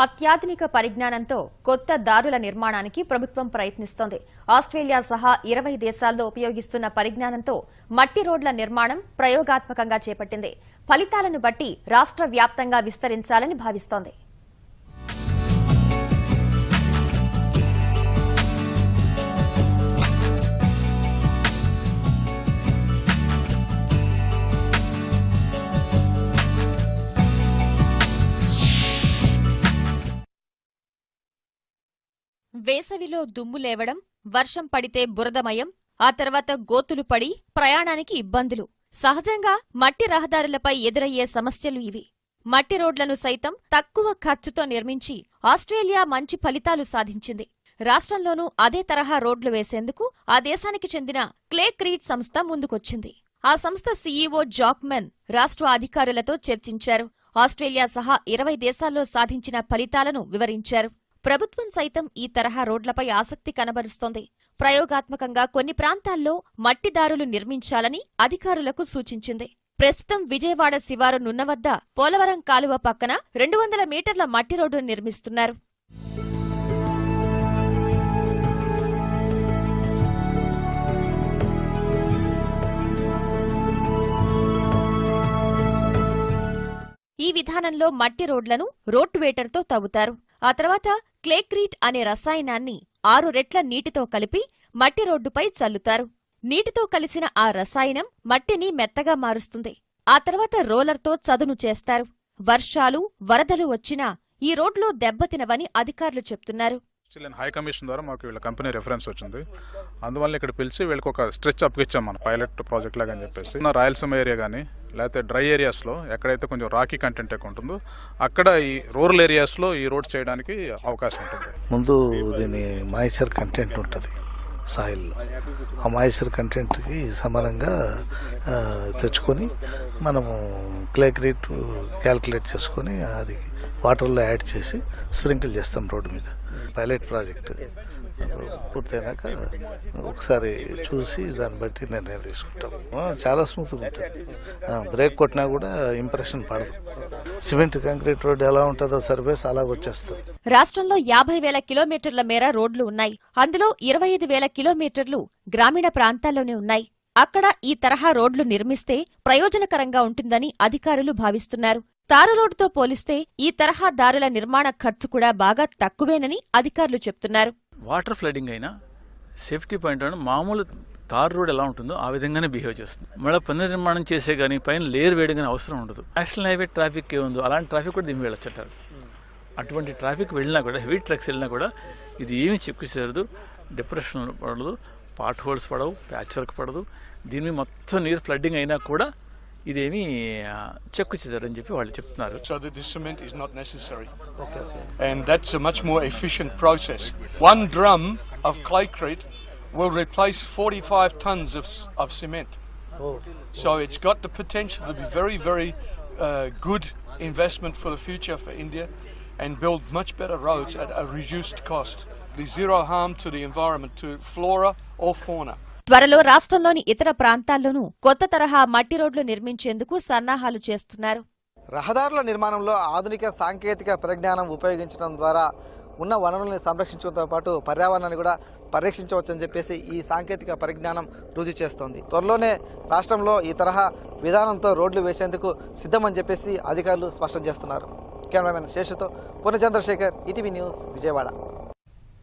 అత్యాధునిక పరిజ్ఞానంతో కొత్త దారుల నిర్మాణానికి ప్రభుత్వం ప్రయత్నిస్తోంది. ఆస్ట్రేలియా సహా 20 దేశాల్లో ఉపయోగిస్తున్న పరిజ్ఞానంతో మట్టి రోడ్ల నిర్మాణం ప్రయోగాత్మకంగా చేపట్టింది. ఫలితాలను బట్టి రాష్ట్ర వ్యాప్తంగా విస్తరించాలని భావిస్తోంది. వేసవిలో దుమ్ము లేవడం, వర్షం పడితే బురదమయం, ఆ తర్వాత గోతులు పడి ప్రయాణానికి ఇబ్బందులు సహజంగా మట్టి రహదారులపై ఎదురయ్యే సమస్యలు ఇవి. మట్టి రోడ్లను సైతం తక్కువ ఖర్చుతో నిర్మించి ఆస్ట్రేలియా మంచి ఫలితాలు సాధించింది. రాష్ట్రంలోనూ అదే తరహా రోడ్లు వేసేందుకు ఆ దేశానికి చెందిన క్లే క్రీట్ సంస్థ ముందుకొచ్చింది. ఆ సంస్థ సీఈఓ జాక్మెన్ రాష్ట్ర అధికారులతో చర్చించారు. ఆస్ట్రేలియా సహా 20 దేశాల్లో సాధించిన ఫలితాలను వివరించారు. ప్రభుత్వం సైతం ఈ తరహా రోడ్లపై ఆసక్తి కనబరుస్తోంది. ప్రయోగాత్మకంగా కొన్ని ప్రాంతాల్లో మట్టిదారులు నిర్మించాలని అధికారులకు సూచించింది. ప్రస్తుతం విజయవాడ శివారు నున్నవద్ద పోలవరం కాలువ పక్కన 200 మీటర్ల మట్టి రోడ్డు నిర్మిస్తున్నారు. ఈ విధానంలో మట్టి రోడ్లను రోడ్వేటర్తో తవ్వుతారు. ఆ తర్వాత క్లేక్రీట్ అనే రసాయనాన్ని 6 రెట్ల నీటితో కలిపి మట్టి రోడ్డుపై చల్లుతారు. నీటితో కలిసిన ఆ రసాయనం మట్టిని మెత్తగా మారుస్తుంది. ఆ తర్వాత రోలర్తో చదును చేస్తారు. వర్షాలు, వరదలు వచ్చినా ఈ రోడ్లు దెబ్బతినవని అధికారులు చెప్తున్నారు. ఆస్ట్రేలియన్ హై కమిషన్ ద్వారా మాకు వీళ్ళ కంపెనీ రెఫరెన్స్ వచ్చింది. అందువల్ల ఇక్కడ పిలిచి వీళ్ళకి ఒక స్ట్రెచ్ అప్పగిచ్చాం మన పైలట్ ప్రాజెక్ట్ లాగా అని చెప్పేసి. రాయలసీమ ఏరియా కానీ లేకపోతే డ్రై ఏరియాస్లో ఎక్కడైతే కొంచెం రాకీ కంటెంట్ ఎక్కువ ఉంటుందో అక్కడ ఈ రూరల్ ఏరియాస్లో ఈ రోడ్స్ చేయడానికి అవకాశం ఉంటుంది. ముందు దీని మాయిశ్చర్ కంటెంట్ ఉంటుంది సాయిల్లో. ఆ మాయిశ్చర్ కంటెంట్కి సమానంగా తెచ్చుకొని మనము క్లేక్రీట్ క్యాల్కులేట్ చేసుకొని అది వాటర్లో యాడ్ చేసి స్ప్రింకిల్ చేస్తాం రోడ్డు మీద. పైలట్ ప్రాజెక్ట్ పూర్తయినాక ఒకసారి చూసి దాన్ని బట్టి నిర్ణయం తీసుకుంటాం. చాలా స్మూత్గా ఉంటుంది. బ్రేక్ కొట్టినా కూడా ఇంప్రెషన్ పడదు. సిమెంట్ కాంక్రీట్ రోడ్డు ఎలా ఉంటుందో సర్ఫేస్ అలా వచ్చేస్తుంది. రాష్ట్రంలో 50,000 కిలోమీటర్ల మేర రోడ్లు ఉన్నాయి. అందులో 25,000 కిలోమీటర్లు గ్రామీణ ప్రాంతాల్లోనే ఉన్నాయి. అక్కడ ఈ తరహా రోడ్లు నిర్మిస్తే ప్రయోజనకరంగా ఉంటుందని అధికారులు భావిస్తున్నారు. తారు రోడ్డుతో పోలిస్తే ఈ తరహా దారుల నిర్మాణ ఖర్చు కూడా బాగా తక్కువేనని అధికారులు చెప్తున్నారు. వాటర్ ఫ్లడింగ్ అయినా సేఫ్టీ పాయింట్ అయినా మామూలు తారు రోడ్ ఎలా ఉంటుందో ఆ విధంగానే బిహేవ్ చేస్తుంది. మళ్ళీ పునర్నిర్మాణం చేసే కానీ పైన లేయర్ వేయడం అవసరం ఉండదు. నేషనల్ హైవే ట్రాఫిక్ ఏముందో అలాంటి ట్రాఫిక్ కూడా దీన్ని వెళ్ళొచ్చంటారు. అటువంటి ట్రాఫిక్ వెళ్ళినా కూడా, హెవీ ట్రక్స్ వెళ్ళినా కూడా ఇది ఏమీ చెక్కు చేరదు, డిప్రెషన్ పడదు, పాట్ హోల్స్ పడవు, ప్యాచ్ వర్క్ పడదు. దీని మొత్తం నీరు ఫ్లడ్డింగ్ అయినా కూడా ఇదేమీ చెక్కు చెదరని చెప్పి వాళ్ళు చెప్తున్నారు. So the cement is not necessary. Okay. And that's a much more efficient process. 1 drum of claycrete will replace 45 tons of cement. Oh. So it's got the potential to be very, very good investment for the future for India and build much better roads at a reduced cost. There's zero harm to the environment, to flora or fauna. త్వరలో రాష్ట్రంలోని ఇతర ప్రాంతాల్లోనూ కొత్త తరహా మట్టి రోడ్లు నిర్మించేందుకు సన్నాహాలు చేస్తున్నారు. రహదారుల నిర్మాణంలో ఆధునిక సాంకేతిక పరిజ్ఞానం ఉపయోగించడం ద్వారా ఉన్న వనరుల్ని సంరక్షించడంతో పాటు పర్యావరణాన్ని కూడా పరిరక్షించవచ్చని చెప్పేసి ఈ సాంకేతిక పరిజ్ఞానం రుజువు చేస్తోంది. త్వరలోనే రాష్ట్రంలో ఈ తరహా విధానంతో రోడ్లు వేసేందుకు సిద్ధమని చెప్పేసి అధికారులు స్పష్టం చేస్తున్నారు. కెమెరామెన్ శేషుతో పూర్ణచంద్రశేఖర్, ఈటీవీ న్యూస్, విజయవాడ.